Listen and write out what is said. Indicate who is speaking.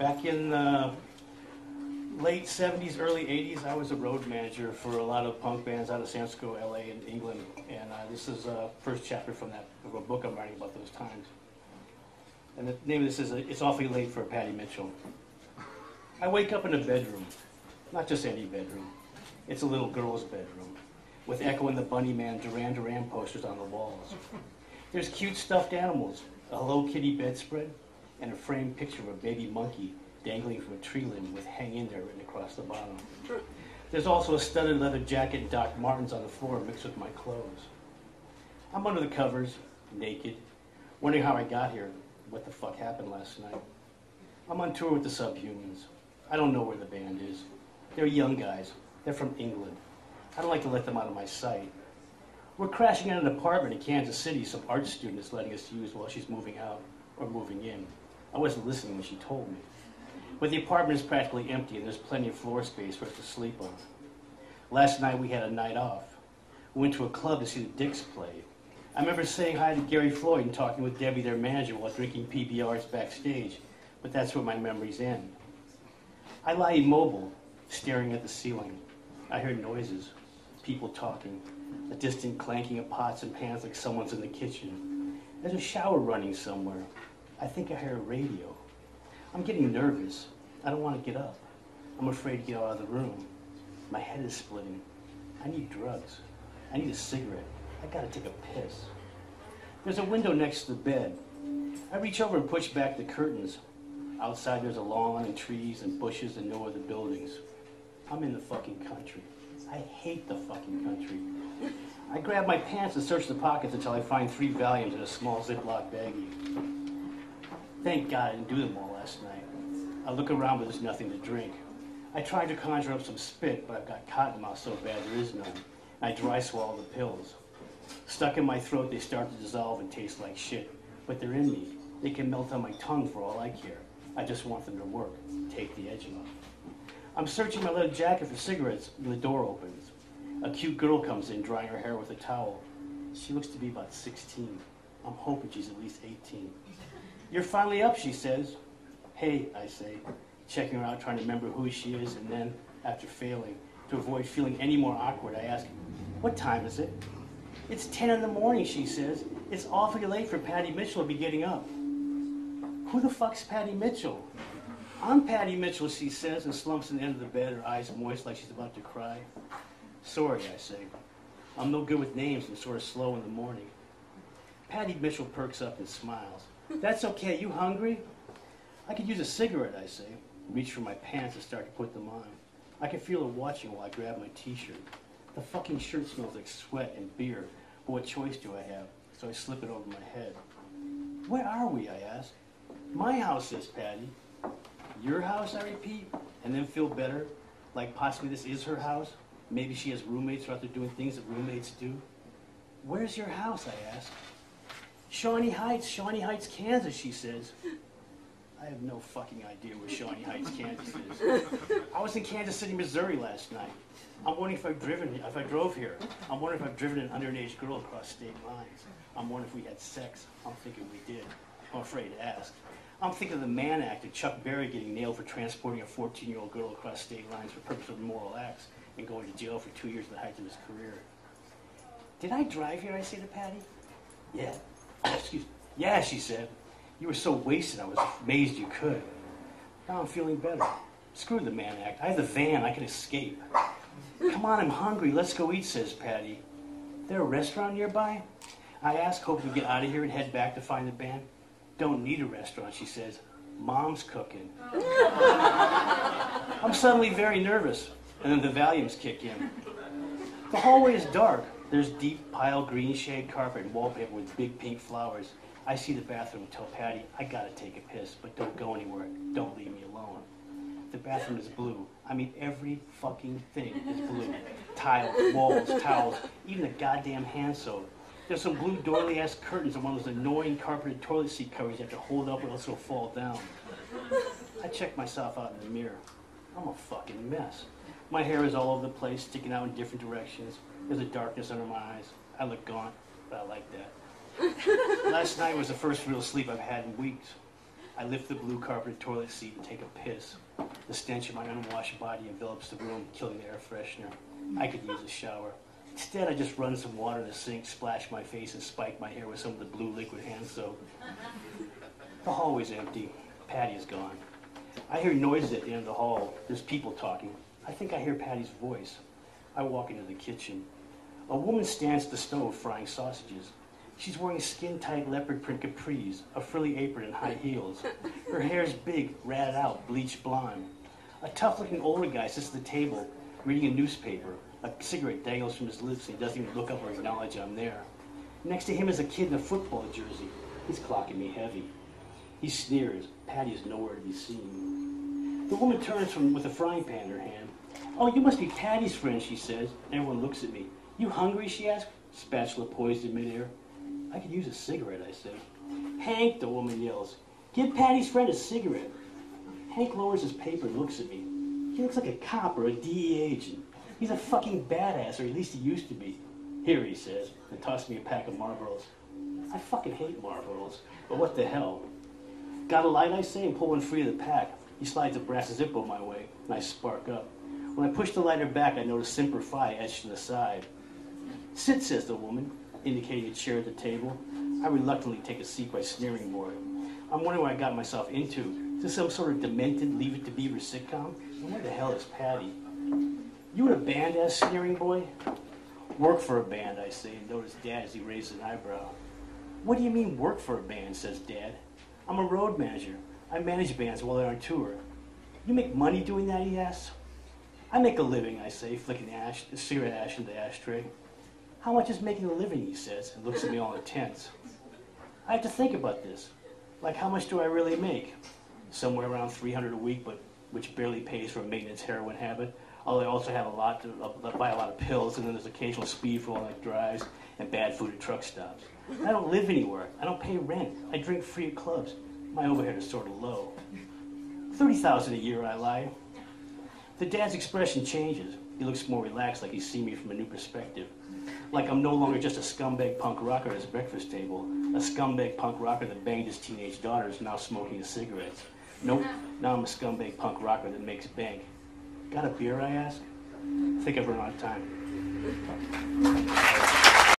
Speaker 1: Back in late 70s, early 80s, I was a road manager for a lot of punk bands out of San Francisco, LA, and England. And this is the first chapter from a book I'm writing about those times. And the name of this is It's Awfully Late for Patty Mitchell. I wake up in a bedroom, not just any bedroom. It's a little girl's bedroom, with Echo and the Bunnyman Duran Duran posters on the walls. There's cute stuffed animals, a Hello Kitty bedspread, and a framed picture of a baby monkey dangling from a tree limb with "Hang in there" written across the bottom. There's also a studded leather jacket and Doc Martens on the floor mixed with my clothes. I'm under the covers, naked, wondering how I got here, what the fuck happened last night. I'm on tour with the Subhumans. I don't know where the band is. They're young guys. They're from England. I don't like to let them out of my sight. We're crashing in an apartment in Kansas City some art student is letting us use while she's moving out or moving in. I wasn't listening when she told me. But the apartment is practically empty and there's plenty of floor space for us to sleep on. Last night we had a night off. We went to a club to see the Dicks play. I remember saying hi to Gary Floyd and talking with Debbie, their manager, while drinking PBRs backstage, but that's where my memories end. I lie immobile, staring at the ceiling. I hear noises, people talking, a distant clanking of pots and pans like someone's in the kitchen. There's a shower running somewhere. I think I hear a radio. I'm getting nervous. I don't want to get up. I'm afraid to get out of the room. My head is splitting. I need drugs. I need a cigarette. I gotta take a piss. There's a window next to the bed. I reach over and push back the curtains. Outside there's a lawn and trees and bushes and no other buildings. I'm in the fucking country. I hate the fucking country. I grab my pants and search the pockets until I find 3 Valiums in a small Ziploc baggie. Thank God I didn't do them all last night. I look around, but there's nothing to drink. I tried to conjure up some spit, but I've got cotton mouth so bad there is none. I dry swallow the pills. Stuck in my throat, they start to dissolve and taste like shit. But they're in me. They can melt on my tongue for all I care. I just want them to work. Take the edge off. I'm searching my leather jacket for cigarettes when the door opens. A cute girl comes in, drying her hair with a towel. She looks to be about 16. I'm hoping she's at least 18. You're finally up, she says. Hey, I say, checking her out, trying to remember who she is, and then, after failing, to avoid feeling any more awkward, I ask, what time is it? It's 10 in the morning, she says. It's awfully late for Patty Mitchell to be getting up. Who the fuck's Patty Mitchell? I'm Patty Mitchell, she says, and slumps in the end of the bed, her eyes moist like she's about to cry. Sorry, I say. I'm no good with names and sort of slow in the morning. Patty Mitchell perks up and smiles. That's okay, you hungry? I could use a cigarette, I say. Reach for my pants and start to put them on. I can feel her watching while I grab my t-shirt. The fucking shirt smells like sweat and beer, but what choice do I have? So I slip it over my head. Where are we, I ask. My house, says Patty. Your house, I repeat, and then feel better, like possibly this is her house. Maybe she has roommates who are out there doing things that roommates do. Where's your house, I ask. Shawnee Heights, Kansas, she says. I have no fucking idea where Shawnee Heights, Kansas is. I was in Kansas City, Missouri last night. I'm wondering if I drove here. I'm wondering if I've driven an underage girl across state lines. I'm wondering if we had sex. I'm thinking we did. I'm afraid to ask. I'm thinking of the Mann Act of Chuck Berry getting nailed for transporting a 14-year-old girl across state lines for purpose of immoral acts and going to jail for 2 years at the height of his career. Did I drive here, I say to Patty? Yeah. Excuse me. Yeah, she said. You were so wasted, I was amazed you could. Now I'm feeling better. Screw the Mann Act. I have the van. I can escape. Come on, I'm hungry. Let's go eat, says Patty. There a restaurant nearby? I ask, hoping to get out of here and head back to find the band. Don't need a restaurant, she says. Mom's cooking. I'm suddenly very nervous, and then the Valiums kick in. The hallway is dark. There's deep pile green shade carpet and wallpaper with big pink flowers. I see the bathroom and tell Patty, I gotta take a piss, but don't go anywhere. Don't leave me alone. The bathroom is blue. I mean, every fucking thing is blue. Tiles, walls, towels, even the goddamn hand soap. There's some blue doily-ass curtains and one of those annoying carpeted toilet seat covers you have to hold up or else it'll fall down. I check myself out in the mirror. I'm a fucking mess. My hair is all over the place, sticking out in different directions. There's a darkness under my eyes. I look gaunt, but I like that. Last night was the first real sleep I've had in weeks. I lift the blue carpeted toilet seat and take a piss. The stench of my unwashed body envelops the room, killing the air freshener. I could use a shower. Instead, I just run some water in the sink, splash my face, and spike my hair with some of the blue liquid hand soap. The hallway's empty. Patty is gone. I hear noises at the end of the hall. There's people talking. I think I hear Patty's voice. I walk into the kitchen. A woman stands at the stove frying sausages. She's wearing skin-tight leopard print capris, a frilly apron, and high heels. Her hair's big, ratted out, bleached blonde. A tough-looking older guy sits at the table, reading a newspaper. A cigarette dangles from his lips, and he doesn't even look up or acknowledge I'm there. Next to him is a kid in a football jersey. He's clocking me heavy. He sneers. Patty is nowhere to be seen. The woman turns with a frying pan in her hand. "Oh, you must be Patty's friend," she says. Everyone looks at me. "You hungry?" she asks, spatula poised in midair. "I could use a cigarette," I say. "Hank," the woman yells, "give Patty's friend a cigarette." Hank lowers his paper and looks at me. He looks like a cop or a DEA agent. He's a fucking badass, or at least he used to be. "Here," he says, and tosses me a pack of Marlboros. I fucking hate Marlboros, but what the hell? "Got a light?" I say, and pull one free of the pack. He slides a brass Zippo my way, and I spark up. When I push the lighter back, I notice Semper Fi etched to the side. "Sit," says the woman, indicating a chair at the table. I reluctantly take a seat by Sneering Boy. I'm wondering what I got myself into. Is this some sort of demented Leave It to Beaver sitcom? And where the hell is Patty? "You in a band?" asks Sneering Boy. "Work for a band," I say, and notice Dad as he raises an eyebrow. "What do you mean, work for a band?" says Dad. "I'm a road manager. I manage bands while they're on tour." "You make money doing that?" he asks. "I make a living," I say, flicking cigarette ash into the ashtray. "How much is making a living?" he says, and looks at me all intense. I have to think about this. Like, how much do I really make? Somewhere around $300 a week, but which barely pays for a maintenance heroin habit. Although I also have buy a lot of pills, and then there's occasional speed for long drives and bad food at truck stops. I don't live anywhere. I don't pay rent. I drink free at clubs. My overhead is sort of low. $30,000 a year, I lie. The Dad's expression changes. He looks more relaxed, like he's seen me from a new perspective. Like I'm no longer just a scumbag punk rocker at his breakfast table. A scumbag punk rocker that banged his teenage daughters, now smoking his cigarettes. Nope, now I'm a scumbag punk rocker that makes bank. "Got a beer?" I ask. I think I've run out of time.